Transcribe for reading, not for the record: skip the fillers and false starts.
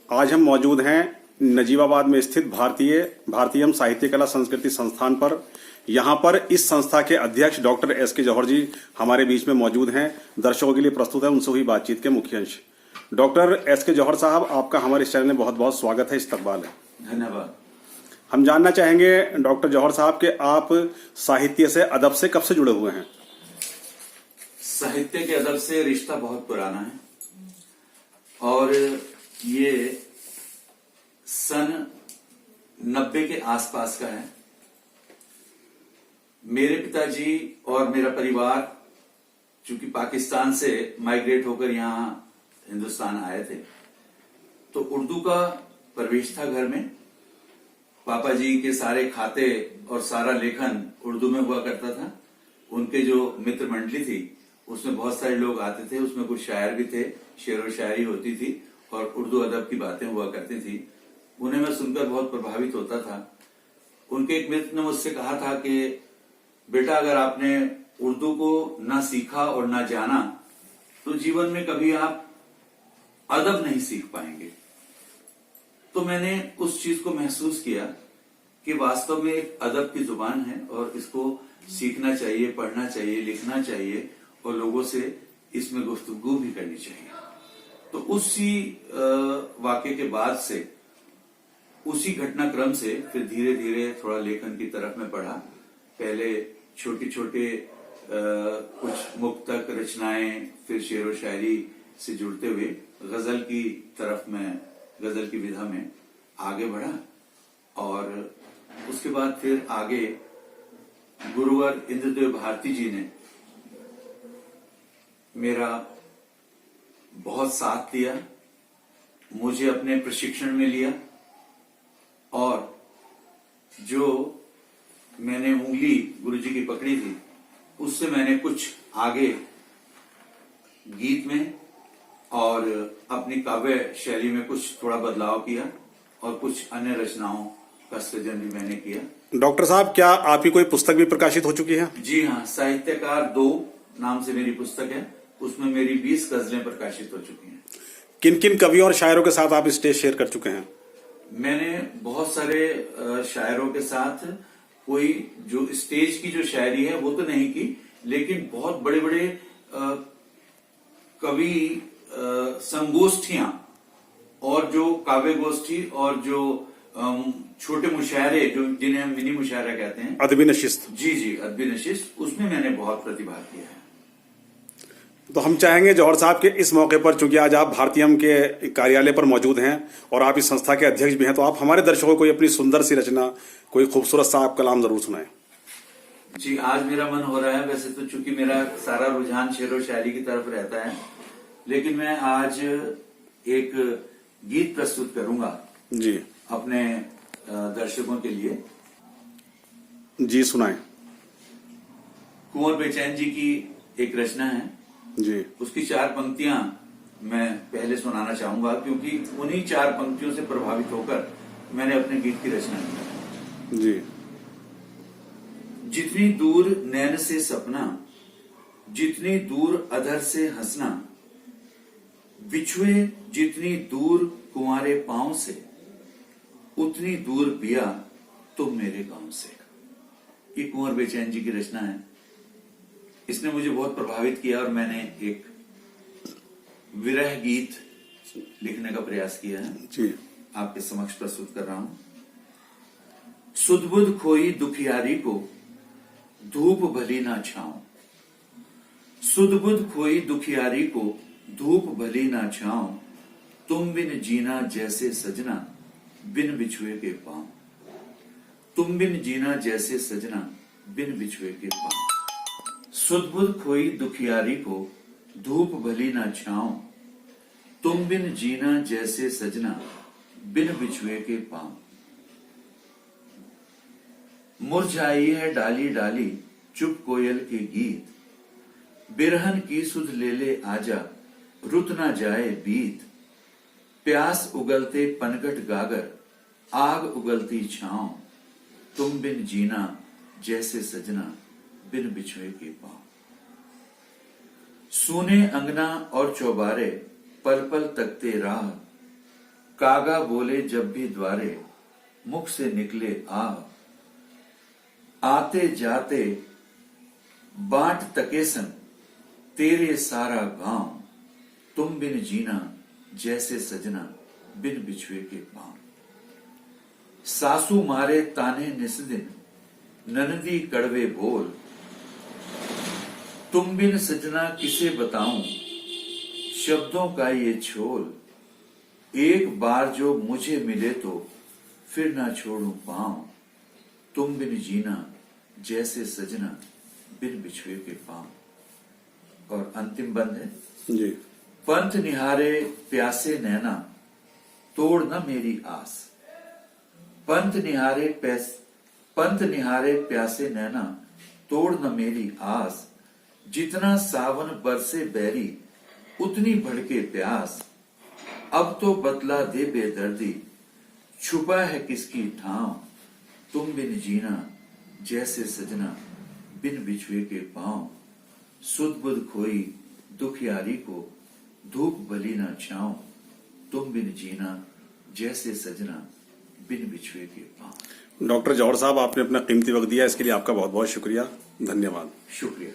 आज हम मौजूद हैं नजीबाबाद में स्थित भारतीयम साहित्य कला संस्कृति संस्थान पर। यहाँ पर इस संस्था के अध्यक्ष डॉक्टर एस.के. जौहर जी हमारे बीच में मौजूद हैं। दर्शकों के लिए प्रस्तुत है उनसे हुई बातचीत के मुख्य अंश। Doctor S K. जौहर साहब, आपका हमारे इस चैनल में बहुत बहुत स्वागत है, इस्तकबाल है। धन्यवाद। हम जानना चाहेंगे डॉक्टर जौहर साहब कि आप साहित्य से, अदब से कब से जुड़े हुए हैं? साहित्य के अदब से रिश्ता बहुत पुराना है और ये सन 90 के आसपास का है। मेरे पिताजी और मेरा परिवार चूंकि पाकिस्तान से माइग्रेट होकर यहाँ हिंदुस्तान आए थे, तो उर्दू का प्रवेश था घर में। पापा जी के सारे खाते और सारा लेखन उर्दू में हुआ करता था। उनके जो मित्र मंडली थी उसमें बहुत सारे लोग आते थे, उसमें कुछ शायर भी थे, शेर व शायरी होती थी और उर्दू अदब की बातें हुआ करती थी। उन्हें मैं सुनकर बहुत प्रभावित होता था। उनके एक मित्र ने मुझसे कहा था कि बेटा, अगर आपने उर्दू को ना सीखा और ना जाना तो जीवन में कभी आप अदब नहीं सीख पाएंगे। तो मैंने उस चीज को महसूस किया कि वास्तव में एक अदब की जुबान है और इसको सीखना चाहिए, पढ़ना चाहिए, लिखना चाहिए और लोगों से इसमें गुफ्तगू भी करनी चाहिए। तो उसी वाक्य के बाद से, उसी घटनाक्रम से फिर धीरे धीरे थोड़ा लेखन की तरफ में बढ़ा। पहले छोटे छोटे कुछ मुक्तक रचनाएं, फिर शेर व शायरी से जुड़ते हुए गजल की तरफ में, गजल की विधा में आगे बढ़ा और उसके बाद फिर आगे गुरुवर इंद्रदेव भारती जी ने मेरा बहुत साथ दिया, मुझे अपने प्रशिक्षण में लिया और जो मैंने उंगली गुरुजी की पकड़ी थी उससे मैंने कुछ आगे गीत में और अपनी काव्य शैली में कुछ थोड़ा बदलाव किया और कुछ अन्य रचनाओं का सृजन भी मैंने किया। डॉक्टर साहब, क्या आपकी कोई पुस्तक भी प्रकाशित हो चुकी है? जी हाँ, साहित्यकार 2 नाम से मेरी पुस्तक है। उसमें मेरी 20 गजलें प्रकाशित हो चुकी हैं। किन किन कवियों और शायरों के साथ आप स्टेज शेयर कर चुके हैं? मैंने बहुत सारे शायरों के साथ, कोई जो स्टेज की जो शायरी है वो तो नहीं की, लेकिन बहुत बड़े बड़े कवि संगोष्ठियां और जो काव्य गोष्ठी और जो छोटे मुशायरे, जो जिन्हें हम मिनी मुशायरा कहते हैं, अदबी नशिस्त। जी, अदबी नशिस्त, उसमें मैंने बहुत प्रतिभाग किया है। तो हम चाहेंगे जौहर साहब के इस मौके पर, चूंकि आज आप भारतीयम के कार्यालय पर मौजूद हैं और आप इस संस्था के अध्यक्ष भी हैं, तो आप हमारे दर्शकों को कोई अपनी सुंदर सी रचना, कोई खूबसूरत सा आप कलाम जरूर सुनाएं। जी, आज मेरा मन हो रहा है। वैसे तो चूंकि मेरा सारा रुझान शेर व शायरी की तरफ रहता है, लेकिन मैं आज एक गीत प्रस्तुत करूंगा जी अपने दर्शकों के लिए। जी सुनाएं। कुंवर बेचैन जी की एक रचना है जी, उसकी 4 पंक्तियां मैं पहले सुनाना चाहूंगा, क्योंकि उन्हीं 4 पंक्तियों से प्रभावित होकर मैंने अपने गीत की रचना की जी। जितनी दूर नैन से सपना, जितनी दूर अधर से हंसना, बिछुए जितनी दूर कुंवारे पांव से, उतनी दूर पिया तुम मेरे गांव से। ये कुंवर बेचैन जी की रचना है। इसने मुझे बहुत प्रभावित किया और मैंने एक विरह गीत लिखने का प्रयास किया है जी, आपके समक्ष प्रस्तुत कर रहा हूं। सुध-बुध खोई दुखियारी को धूप भली ना छाऊं, सुध-बुध खोई दुखियारी को धूप भली ना छाऊं, तुम बिन जीना जैसे सजना बिन बिछुए के पांव, तुम बिन जीना जैसे सजना बिन बिछुए के पांव। सुध-बुध खोई दुखियारी को धूप भली ना छाऊं, तुम बिन जीना जैसे सजना बिन बिछुए के पांव। मुरझाई है डाली डाली चुप कोयल के गीत, बिरहन की सुध ले ले आजा रुत ना जाए बीत, प्यास उगलते पनघट गागर आग उगलती छांव, तुम बिन जीना जैसे सजना बिन बिछुए के पांव। सूने अंगना और चौबारे पल पल तकते राह, कागा बोले जब भी द्वारे, मुख से निकले आह, आते जाते बांट तकेसन, तेरे सारा गांव, तुम बिन जीना जैसे सजना बिन बिछुए के पांव। सासू मारे ताने निस्दिन, ननदी कड़वे बोल, तुम बिन सजना किसे बताऊं, शब्दों का ये छोल। एक बार जो मुझे मिले तो फिर ना छोड़ूं पांव, तुम बिन जीना जैसे सजना बिन बिछुए के पांव। और अंतिम बंद है जी। पंथ निहारे प्यासे नैना, तोड़ न मेरी आस। पंथ निहारे प्यासे नैना, तोड़ न मेरी आस। जितना सावन बरसे बैरी, उतनी भड़के प्यास। अब तो बतला दे बेदर्दी, छुपा है किसकी ठाव। तुम बिन जीना जैसे सजना बिन बिछुए के पांव। सुध बुध खोई दुखियारी को, धूप भली ना छाओ। तुम बिन जीना जैसे सजना बिन बिछुए के पांव। डॉक्टर जौहर साहब, आपने अपना कीमती वक्त दिया, इसके लिए आपका बहुत बहुत शुक्रिया। धन्यवाद। शुक्रिया।